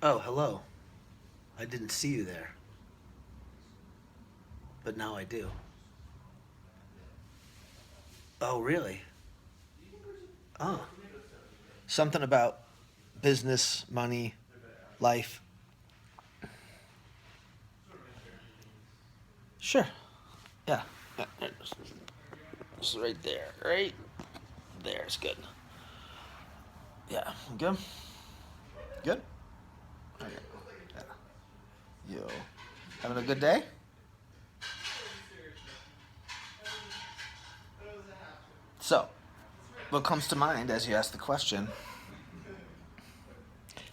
Oh, hello. I didn't see you there. But now I do. Oh, really? Oh. Something about business, money, life. Sure. Yeah. Yeah, it's right there. Right there. It's good. Yeah. Good? Good? Okay. Yeah. Yo. Having a good day? So, what comes to mind as you ask the question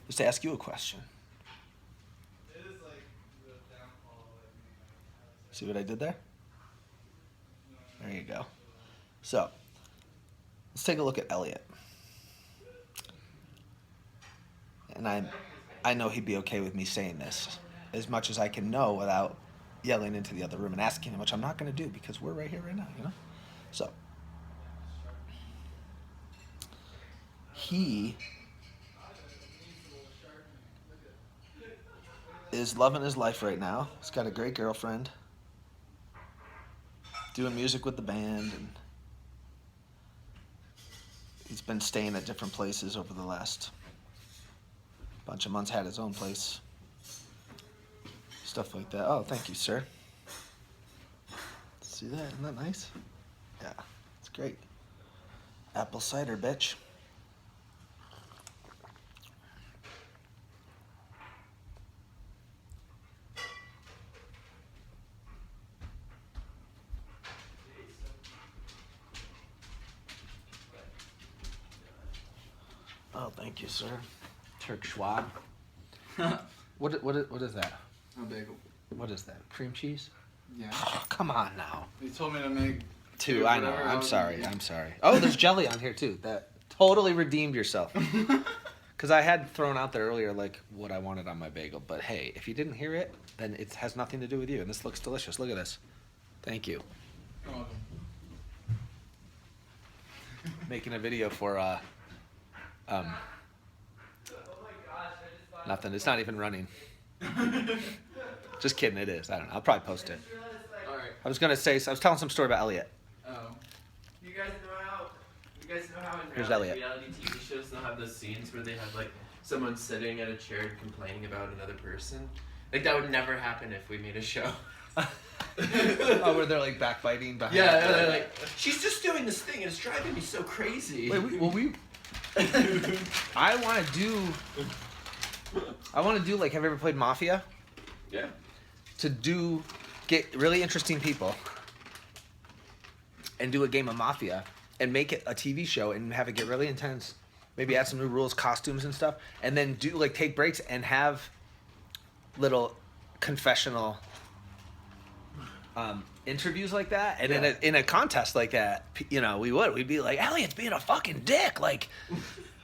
is to ask you a question. See what I did there? There you go. So, let's take a look at Elliot. And I know he'd be okay with me saying this as much as I can know without yelling into the other room and asking him, which I'm not going to do because we're right here right now, you know? So, he is loving his life right now. He's got a great girlfriend, doing music with the band, and he's been staying at different places over the last bunch of months, had his own place, stuff like that. Oh, thank you, sir. See that? Isn't that nice? Yeah, it's great. Apple cider, bitch. Oh, thank you, sir. Turk Schwab. What is that? A bagel. What is that? Cream cheese? Yeah. Oh, come on now. You told me to make Two, I know. I'm sorry. Oh, there's jelly on here too. That totally redeemed yourself. Because I had thrown out there earlier like what I wanted on my bagel. But hey, if you didn't hear it, then it has nothing to do with you. And this looks delicious. Look at this. Thank you. You're welcome. Making a video for nothing. It's not even running. Just kidding. It is. I don't know. I'll probably post it. All right. I was telling some story about Elliot. Oh. You guys know how in Here's reality, Elliot. reality TV shows they'll have those scenes where they have like someone sitting at a chair and complaining about another person? Like that would never happen if we made a show. Oh, where they're like backbiting behind. Yeah, they're like, she's just doing this thing and it's driving me so crazy. Wait, I want to do like, have you ever played Mafia? Yeah. Get really interesting people and do a game of Mafia and make it a TV show and have it get really intense. Maybe add some new rules, costumes and stuff, and then take breaks and have little confessional interviews like that. And in a contest like that, we'd be like, Elliot's being a fucking dick. Like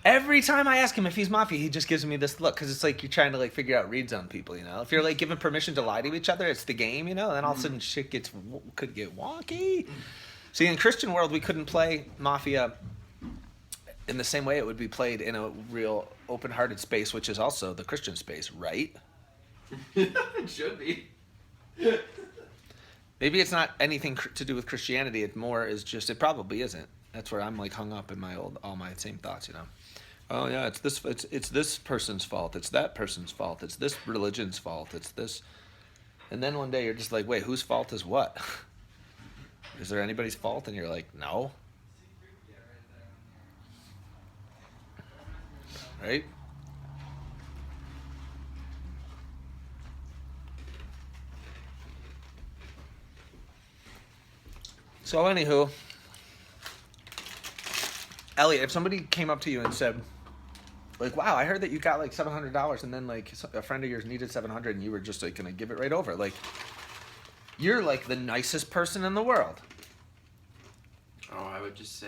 every time I ask him if he's Mafia, he just gives me this look because it's like you're trying to like figure out reads on people. If you're like giving permission to lie to each other, it's the game. Then all of a sudden shit could get wonky. See, in Christian world, we couldn't play Mafia in the same way it would be played in a real open-hearted space, which is also the Christian space, right? It should be. Maybe it's not anything to do with Christianity. It probably isn't. That's where I'm like hung up in all my same thoughts, Oh yeah, it's this person's fault. It's that person's fault. It's this religion's fault. It's this. And then one day you're just like, wait, whose fault is what? Is there anybody's fault? And you're like, no. Right? So anywho, Elliot, if somebody came up to you and said, like, wow, I heard that you got like $700 and then like a friend of yours needed $700 and you were just like gonna give it right over. Like, you're like the nicest person in the world. Oh, I would just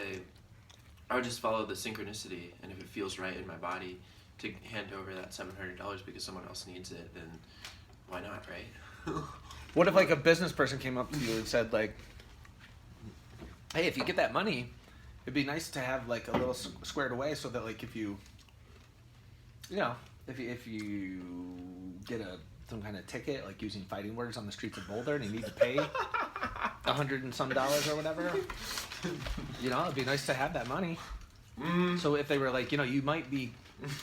follow the synchronicity, and if it feels right in my body to hand over that $700 because someone else needs it, then why not, right? What if like a business person came up to you and said like, hey, if you get that money, it'd be nice to have like a little squared away so that like if you if you get some kind of ticket, like using fighting words on the streets of Boulder, and you need to pay $100 and some or whatever, you know, it'd be nice to have that money. So if they were like, you know, you might be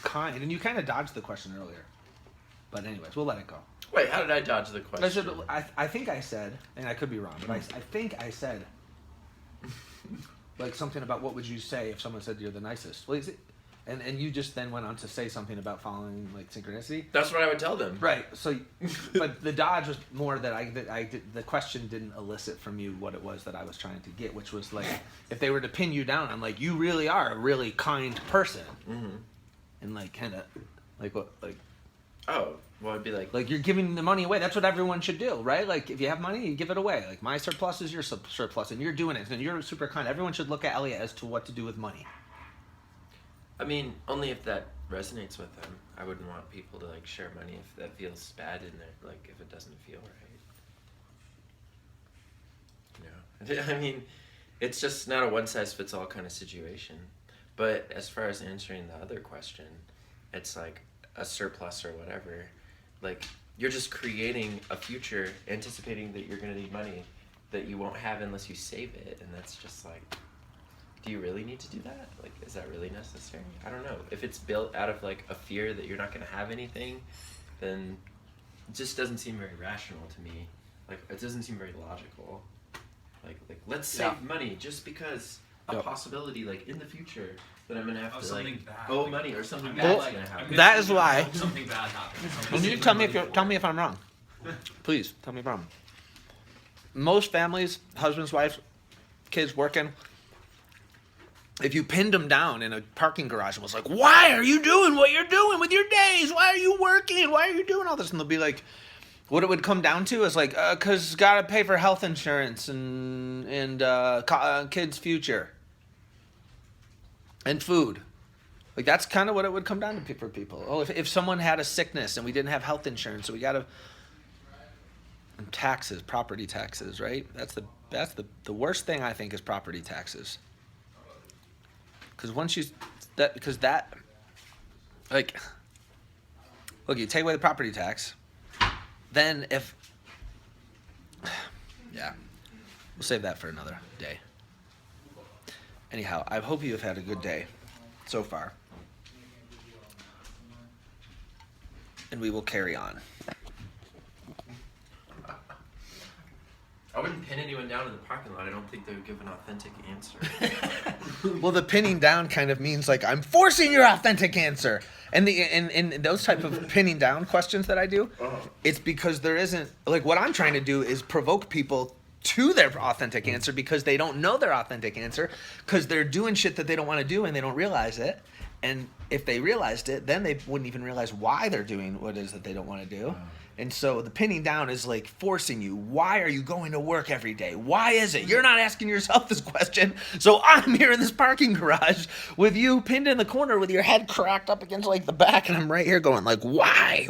kind, and you kind of dodged the question earlier, but anyways, we'll let it go. Wait, how did I dodge the question? I think I said, and I could be wrong, but I think I said, like something about what would you say if someone said you're the nicest? Well, and you just then went on to say something about following like synchronicity. That's what I would tell them. Right. So, but the dodge was more that the question didn't elicit from you what it was that I was trying to get, which was like, if they were to pin you down, I'm like, you really are a really kind person, and like kind of like what like. Oh, well, I'd be like you're giving the money away. That's what everyone should do, right? Like if you have money, you give it away. Like my surplus is your surplus, and you're doing it, and you're super kind. Everyone should look at Elliot as to what to do with money. I mean, only if that resonates with them. I wouldn't want people to like share money if that feels bad in there, like if it doesn't feel right. You know, I mean, it's just not a one-size-fits-all kind of situation. But as far as answering the other question, it's like a surplus or whatever. Like you're just creating a future, anticipating that you're gonna need money that you won't have unless you save it, and that's just like. Do you really need to do that? Like, is that really necessary? I don't know. If it's built out of like a fear that you're not going to have anything, then it just doesn't seem very rational to me. Like, it doesn't seem very logical. Like let's save money just because a possibility, like in the future, that I'm gonna have to like owe money or something bad's gonna happen. That is why. Something bad happens. And you tell me if I'm wrong. Please tell me if I'm wrong. Most families, husbands, wives, kids working. If you pinned them down in a parking garage and was like, why are you doing what you're doing with your days? Why are you working? Why are you doing all this? And they'll be like, what it would come down to is like, because got to pay for health insurance and kids' future and food. Like that's kind of what it would come down to for people. Oh, if someone had a sickness and we didn't have health insurance, so we got to... And taxes, property taxes, right? That's the worst thing I think is property taxes. Because once you, like, look, you take away the property tax, then yeah, we'll save that for another day. Anyhow, I hope you have had a good day so far. And we will carry on. I wouldn't pin anyone down in the parking lot. I don't think they would give an authentic answer. Well, the pinning down kind of means like I'm forcing your authentic answer, and those type of pinning down questions that I do, it's because there isn't like what I'm trying to do is provoke people to their authentic answer because they don't know their authentic answer because they're doing shit that they don't want to do and they don't realize it, and if they realized it, then they wouldn't even realize why they're doing what it is that they don't want to do. And so the pinning down is like forcing you. Why are you going to work every day? Why is it? You're not asking yourself this question. So I'm here in this parking garage with you pinned in the corner with your head cracked up against like the back. And I'm right here going like, why?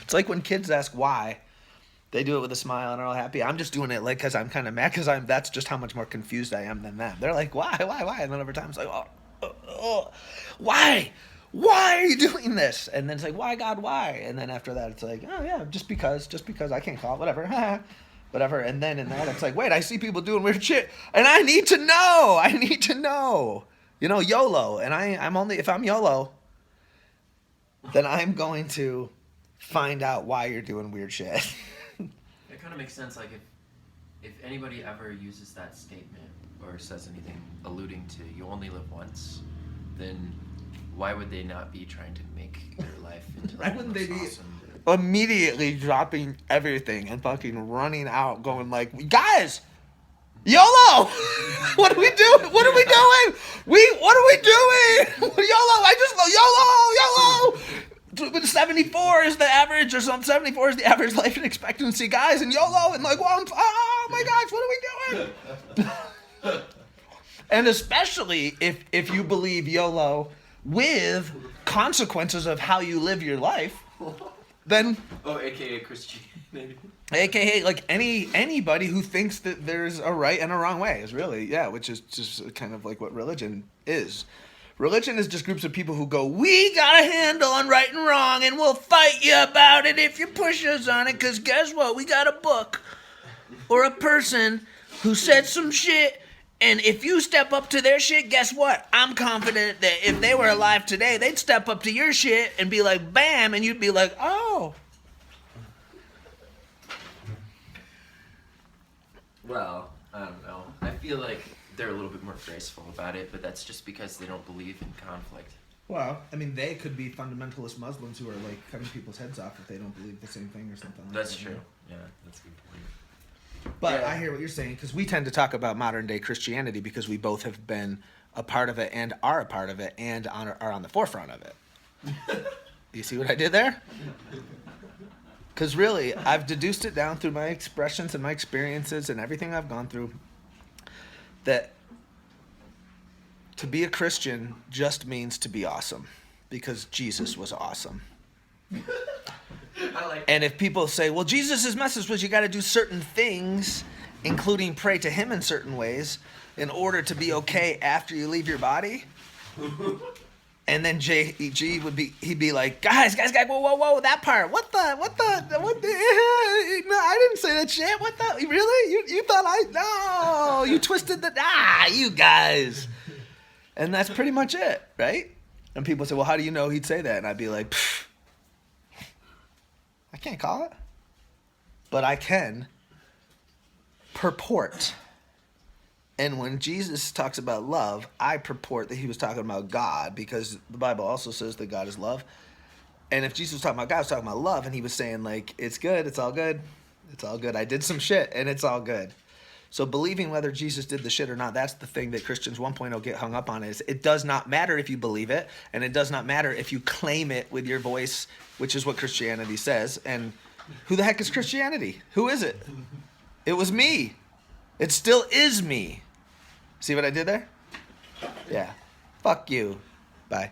It's like when kids ask why. They do it with a smile and are all happy. I'm just doing it like because I'm kind of mad because that's just how much more confused I am than them. They're like, why? And then over time it's like, why? Why are you doing this? And then it's like, why, God, why? And then after that, it's like, oh, yeah, just because I can't call it, whatever. Whatever. And then in that, it's like, wait, I see people doing weird shit, and I need to know. You know, YOLO. And I'm only, if I'm YOLO, then I'm going to find out why you're doing weird shit. It kind of makes sense, like, if anybody ever uses that statement or says anything alluding to you only live once, then why would they not be trying to make their life into like, Why wouldn't they be awesome? immediately dropping everything and fucking running out going like, guys, YOLO! What are we doing? What are we doing? What are we doing? YOLO! I just YOLO! 74 is the average or something. 74 is the average life expectancy, guys, and YOLO, and like, oh my gosh, what are we doing? And especially if you believe YOLO with consequences of how you live your life, then AKA Christianity. AKA like anybody who thinks that there's a right and a wrong way is really, which is just kind of like what religion is. Religion is just groups of people who go, we got a handle on right and wrong, and we'll fight you about it if you push us on it, because guess what? We got a book or a person who said some shit, and if you step up to their shit, guess what? I'm confident that if they were alive today, they'd step up to your shit and be like, bam, and you'd be like, oh. Well, I don't know. I feel like they're a little bit more graceful about it, but that's just because they don't believe in conflict. Well, I mean, they could be fundamentalist Muslims who are like cutting people's heads off if they don't believe the same thing or something like That's that. true. Yeah, that's a good point. But Yeah. I hear what you're saying, because we tend to talk about modern day Christianity because we both have been a part of it and are a part of it and are on the forefront of it. You see what I did there? Because really, I've deduced it down through my expressions and my experiences and everything I've gone through that to be a Christian just means to be awesome, because Jesus was awesome. I like And if people say, well, Jesus' message was you got to do certain things, including pray to him in certain ways, in order to be okay after you leave your body. And then he'd be like, guys, whoa, that part. What the, no, I didn't say that shit. What the, really? You thought no, you twisted you guys. And that's pretty much it, right? And people say, well, how do you know he'd say that? And I'd be like, pfft. I can't call it, but I can purport. And when Jesus talks about love, I purport that he was talking about God, because the Bible also says that God is love. And if Jesus was talking about God, he was talking about love, and he was saying, like, it's good, it's all good, it's all good. I did some shit, and it's all good. So believing whether Jesus did the shit or not, that's the thing that Christians 1.0 get hung up on, is it does not matter if you believe it, and it does not matter if you claim it with your voice, which is what Christianity says. And who the heck is Christianity? Who is it? It was me. It still is me. See what I did there? Yeah. Fuck you. Bye.